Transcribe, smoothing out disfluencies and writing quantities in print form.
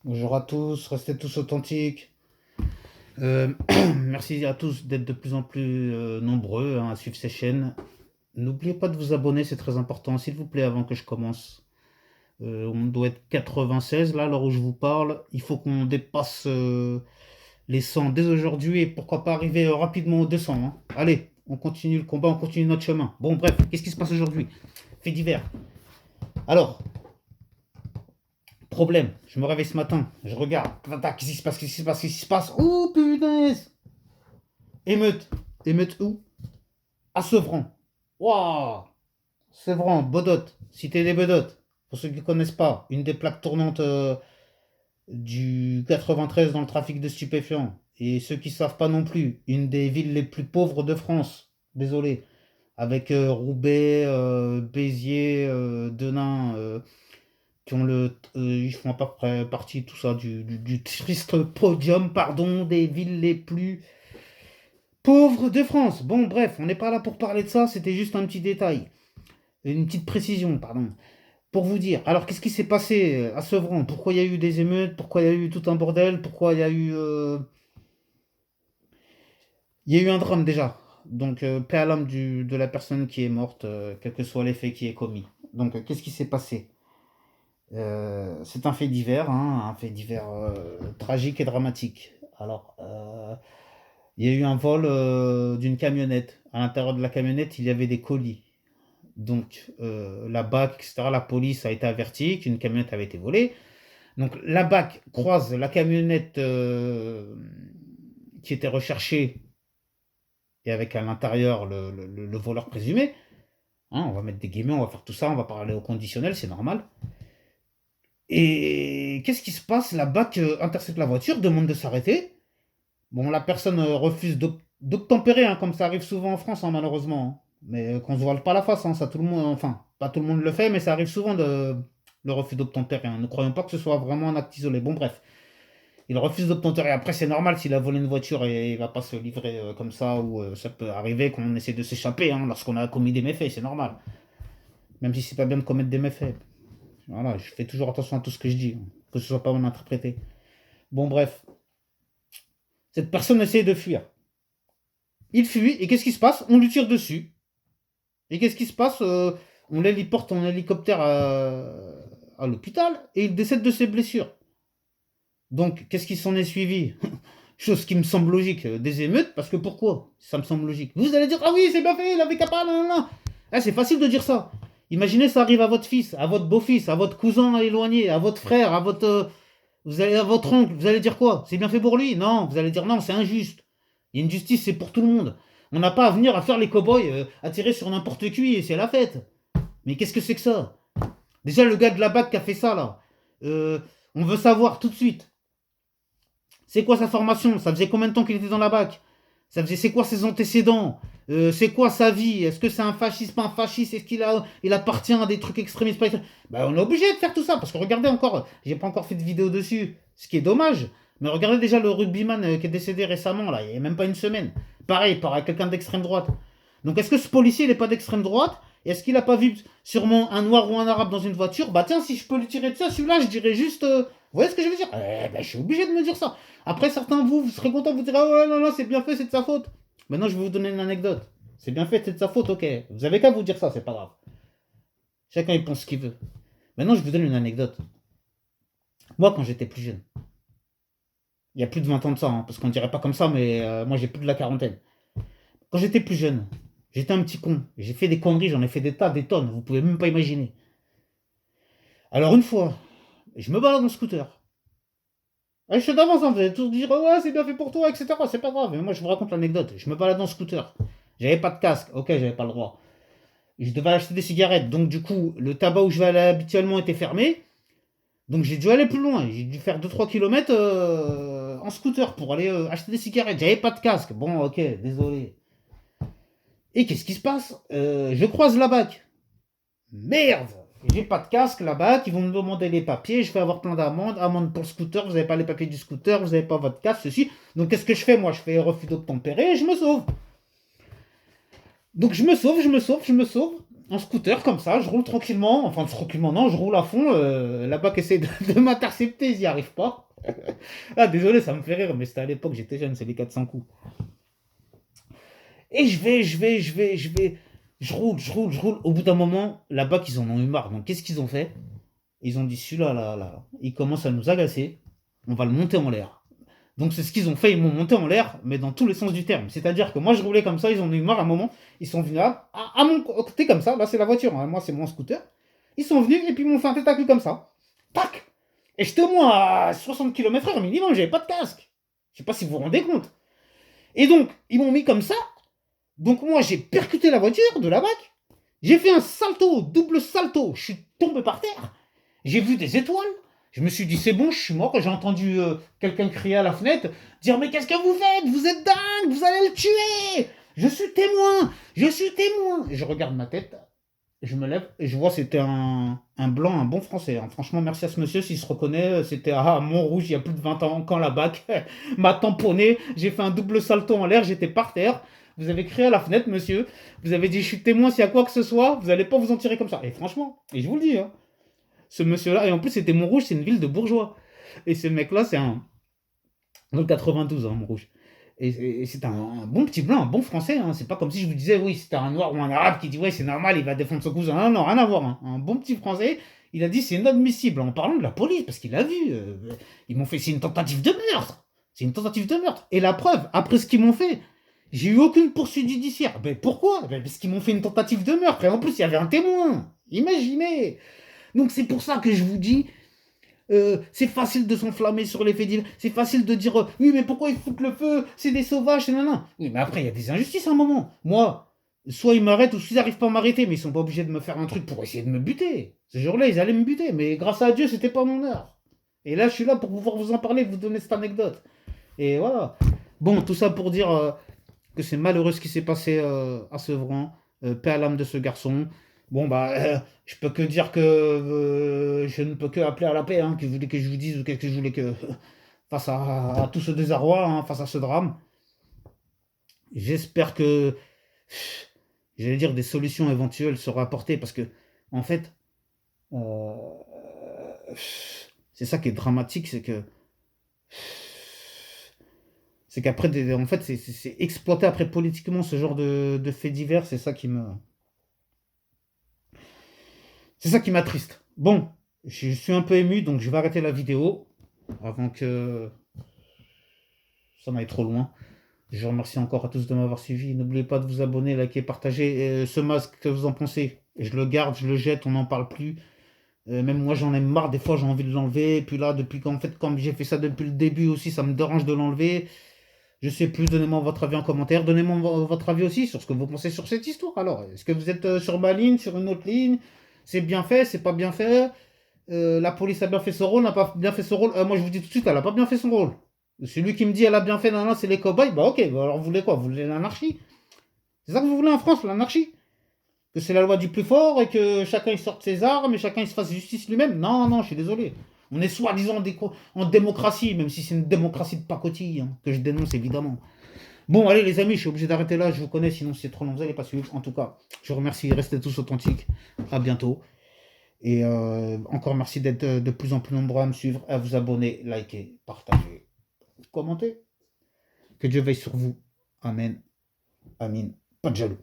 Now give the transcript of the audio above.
Bonjour à tous, restez tous authentiques. Merci à tous d'être de plus en plus nombreux à suivre ces chaînes. N'oubliez pas de vous abonner, c'est très important, s'il vous plaît, avant que je commence. On doit être 96 là, à l'heure où je vous parle. Il faut qu'on dépasse les 100 dès aujourd'hui et pourquoi pas arriver rapidement aux 200, hein. Allez, on continue le combat, on continue notre chemin. Bon, bref, qu'est-ce qui se passe aujourd'hui? Fait divers. Alors, problème, je me réveille ce matin, je regarde. Qu'est-ce qui se passe? Qu'est-ce qui se passe? Qu'est-ce qui se passe? Oh punaise! Émeute. Émeute où? À Sevran. Waouh! Sevran, Bedotte, cité des Bedottes. Pour ceux qui ne connaissent pas, une des plaques tournantes du 93 dans le trafic de stupéfiants. Et ceux qui ne savent pas non plus, une des villes les plus pauvres de France. Désolé. Avec Roubaix, Béziers, Denain, qui ont ils font à peu près partie, tout ça, du triste podium, pardon, des villes les plus pauvres de France. Bon, bref, on n'est pas là pour parler de ça, c'était juste un petit détail. Une petite précision, pardon. Pour vous dire, alors qu'est-ce qui s'est passé à Sevran? Pourquoi il y a eu des émeutes? Pourquoi il y a eu tout un bordel? Pourquoi il y a eu... Il y a eu un drame déjà. Donc, paix à l'âme de la personne qui est morte, quel que soit l'effet qui est commis. Donc, qu'est-ce qui s'est passé? C'est un fait divers, hein, un fait divers tragique et dramatique. Alors, il y a eu un vol d'une camionnette. À l'intérieur de la camionnette, il y avait des colis. Donc, la BAC, etc., la police a été avertie qu'une camionnette avait été volée. Donc, la BAC croise la camionnette qui était recherchée et avec à l'intérieur le voleur présumé. Hein, on va mettre des guillemets, on va faire tout ça, on va parler au conditionnel, c'est normal. Et qu'est-ce qui se passe? La BAC intercepte la voiture, demande de s'arrêter. Bon, la personne refuse d'obtempérer, hein, comme ça arrive souvent en France, hein, malheureusement, hein. Mais qu'on se voile pas la face, hein, ça tout le monde, enfin, pas tout le monde le fait, mais ça arrive souvent le refus d'obtempérer, hein. Ne croyons pas que ce soit vraiment un acte isolé. Bon, bref, il refuse d'obtempérer. Après, c'est normal s'il a volé une voiture et il va pas se livrer comme ça, ou ça peut arriver qu'on essaie de s'échapper hein, lorsqu'on a commis des méfaits, c'est normal. Même si c'est pas bien de commettre des méfaits. Voilà, je fais toujours attention à tout ce que je dis, hein, que ce soit pas mal interprété. Bon, bref, cette personne essaie de fuir. Il fuit, et qu'est-ce qui se passe? On lui tire dessus. Et qu'est-ce qui se passe? On l'héliporte en hélicoptère à l'hôpital, et il décède de ses blessures. Donc, qu'est-ce qui s'en est suivi? Chose qui me semble logique, des émeutes, parce que pourquoi? Ça me semble logique. Vous allez dire, ah oui, c'est bien fait, il avait qu'à pas, non, non. Ah, c'est facile de dire ça. Imaginez ça arrive à votre fils, à votre beau-fils, à votre cousin éloigné, à votre frère, à votre, vous allez à votre oncle, vous allez dire quoi? C'est bien fait pour lui? Non, vous allez dire non, c'est injuste. Il y a une justice, c'est pour tout le monde. On n'a pas à venir à faire les cow-boys, à tirer sur n'importe qui et c'est la fête. Mais qu'est-ce que c'est que ça? Déjà, le gars de la BAC qui a fait ça, là, on veut savoir tout de suite. C'est quoi sa formation? Ça faisait combien de temps qu'il était dans la BAC? C'est quoi ses antécédents? C'est quoi sa vie? Est-ce que c'est un fasciste, pas un fasciste? Est-ce il appartient à des trucs extrémistes? Pas extrémistes. Bah, on est obligé de faire tout ça parce que regardez encore, j'ai pas encore fait de vidéo dessus, ce qui est dommage. Mais regardez déjà le rugbyman qui est décédé récemment là, il y a même pas une semaine. Pareil, par quelqu'un d'extrême droite. Donc est-ce que ce policier il est pas d'extrême droite? Est-ce qu'il a pas vu sûrement un noir ou un arabe dans une voiture? Bah tiens, si je peux lui tirer de ça, celui-là, je dirais juste, vous voyez ce que je veux dire? Bah, je suis obligé de me dire ça. Après, certains, vous serez contents, vous direz, ah ouais, non, non, c'est bien fait, c'est de sa faute. Maintenant, je vais vous donner une anecdote. C'est bien fait, c'est de sa faute, ok. Vous avez qu'à vous dire ça, c'est pas grave. Chacun, il pense ce qu'il veut. Maintenant, je vous donne une anecdote. Moi, quand j'étais plus jeune, il y a plus de 20 ans de ça, hein, parce qu'on dirait pas comme ça, mais moi, j'ai plus de la quarantaine. Quand j'étais plus jeune, j'étais un petit con. J'ai fait des conneries, j'en ai fait des tas, des tonnes, vous pouvez même pas imaginer. Alors, une fois, je me balade en scooter. Ah, je suis d'avance, hein, vous allez tous dire, ouais, c'est bien fait pour toi, etc. C'est pas grave, mais moi, je vous raconte l'anecdote. Je me balade en scooter. J'avais pas de casque, ok, j'avais pas le droit. Je devais acheter des cigarettes, donc du coup, le tabac où je vais aller habituellement était fermé. Donc j'ai dû aller plus loin, j'ai dû faire 2-3 km en scooter pour aller acheter des cigarettes. J'avais pas de casque, bon ok, désolé. Et qu'est-ce qui se passe? Je croise la BAC. Merde! J'ai pas de casque là-bas, qui vont me demander les papiers, je vais avoir plein d'amendes, amendes pour le scooter, vous n'avez pas les papiers du scooter, vous n'avez pas votre casque, ceci. Donc qu'est-ce que je fais? Moi, je fais refus d'obtempérer et je me sauve. Donc je me sauve. en scooter comme ça, je roule tranquillement, enfin tranquillement non, je roule à fond, la BAC essaie de m'intercepter, ils n'y arrivent pas. Ah désolé, ça me fait rire, mais c'était à l'époque, j'étais jeune, c'est les 400 coups. Et je roule. Au bout d'un moment, la BAC, ils en ont eu marre. Donc qu'est-ce qu'ils ont fait? Ils ont dit celui-là, là, il commence à nous agacer, on va le monter en l'air. Donc c'est ce qu'ils ont fait, ils m'ont monté en l'air, mais dans tous les sens du terme. C'est-à-dire que moi je roulais comme ça, ils en ont eu marre à un moment, ils sont venus à mon côté comme ça, là c'est la voiture, hein, moi c'est mon scooter. Ils sont venus et puis ils m'ont fait un tête à queue comme ça. Tac. Et j'étais au moins à 60 km/h minimum, j'avais pas de casque. Je sais pas si vous vous rendez compte. Et donc, ils m'ont mis comme ça. Donc moi j'ai percuté la voiture de la BAC. J'ai fait un salto, double salto. Je suis tombé par terre. J'ai vu des étoiles. Je me suis dit, c'est bon, je suis mort. J'ai entendu quelqu'un crier à la fenêtre, dire, mais qu'est-ce que vous faites? Vous êtes dingue, vous allez le tuer. Je suis témoin, je suis témoin. Et je regarde ma tête, je me lève et je vois c'était un blanc, un bon français, hein. Franchement, merci à ce monsieur, s'il se reconnaît, c'était à Montrouge il y a plus de 20 ans, quand la BAC m'a tamponné. J'ai fait un double salto en l'air, j'étais par terre. Vous avez crié à la fenêtre, monsieur. Vous avez dit, je suis témoin s'il y a quoi que ce soit. Vous n'allez pas vous en tirer comme ça. Et franchement, et je vous le dis, hein, ce monsieur-là, et en plus, c'était Montrouge, c'est une ville de bourgeois. Et ce mec-là, c'est un. Dans le 92, hein, Montrouge. Et c'est un bon petit blanc, un bon français. Hein. C'est pas comme si je vous disais, oui, c'était un noir ou un arabe qui dit, ouais, c'est normal, il va défendre son cousin. Non, non, rien à voir. Hein. Un bon petit français, il a dit, c'est inadmissible en parlant de la police, parce qu'il a vu. Ils m'ont fait, c'est une tentative de meurtre. C'est une tentative de meurtre. Et la preuve, après ce qu'ils m'ont fait, j'ai eu aucune poursuite judiciaire. Ben pourquoi? Ben parce qu'ils m'ont fait une tentative de meurtre. Et en plus, il y avait un témoin. Imaginez. Donc c'est pour ça que je vous dis, c'est facile de s'enflammer sur les faits divers. C'est facile de dire oui, mais pourquoi ils foutent le feu? C'est des sauvages, c'est nanana. Oui, mais après, il y a des injustices à un moment. Moi, soit ils m'arrêtent ou soit ils n'arrivent pas à m'arrêter, mais ils sont pas obligés de me faire un truc pour essayer de me buter. Ce jour-là, ils allaient me buter, mais grâce à Dieu, c'était pas mon heure. Et là, je suis là pour pouvoir vous en parler, vous donner cette anecdote. Et voilà. Bon, tout ça pour dire que c'est malheureux ce qui s'est passé à Sevran. Paix à l'âme de ce garçon. Bon, bah, je peux que dire que je ne peux que appeler à la paix, hein, que vous voulez que je vous dise ou qu'est-ce que je voulais que. Face à tout ce désarroi, hein, face à ce drame, j'espère que. J'allais dire des solutions éventuelles seront apportées parce que, en fait, euh, c'est ça qui est dramatique, c'est que. C'est qu'après, en fait, c'est exploité après politiquement ce genre de faits divers, c'est ça qui me. C'est ça qui m'attriste. Bon, je suis un peu ému, donc je vais arrêter la vidéo avant que ça n'aille trop loin. Je remercie encore à tous de m'avoir suivi. N'oubliez pas de vous abonner, liker, partager. Ce masque, que vous en pensez? Je le garde, je le jette, on n'en parle plus. Même moi, j'en ai marre. Des fois, j'ai envie de l'enlever. Et puis là, depuis qu'en fait, comme j'ai fait ça depuis le début aussi, ça me dérange de l'enlever. Je sais plus, donnez-moi votre avis en commentaire. Donnez-moi votre avis aussi sur ce que vous pensez sur cette histoire. Alors, est-ce que vous êtes sur ma ligne, sur une autre ligne? C'est bien fait, c'est pas bien fait? La police a bien fait son rôle, n'a pas bien fait son rôle. Moi, je vous dis tout de suite, elle a pas bien fait son rôle. Celui qui me dit elle a bien fait, non, non, c'est les cobayes. Bah ok, bah, alors vous voulez quoi? Vous voulez l'anarchie? C'est ça que vous voulez en France, l'anarchie? Que c'est la loi du plus fort et que chacun il sorte ses armes et chacun il se fasse justice lui-même? Non, non, je suis désolé. On est soi-disant en démocratie, même si c'est une démocratie de pacotille, hein, que je dénonce évidemment. Bon, allez les amis, je suis obligé d'arrêter là, je vous connais, sinon c'est trop long, vous n'allez pas suivre. En tout cas, je vous remercie, restez tous authentiques. À bientôt. Et encore merci d'être de plus en plus nombreux à me suivre, à vous abonner, liker, partager, commenter. Que Dieu veille sur vous. Amen. Amin. Pas de jaloux.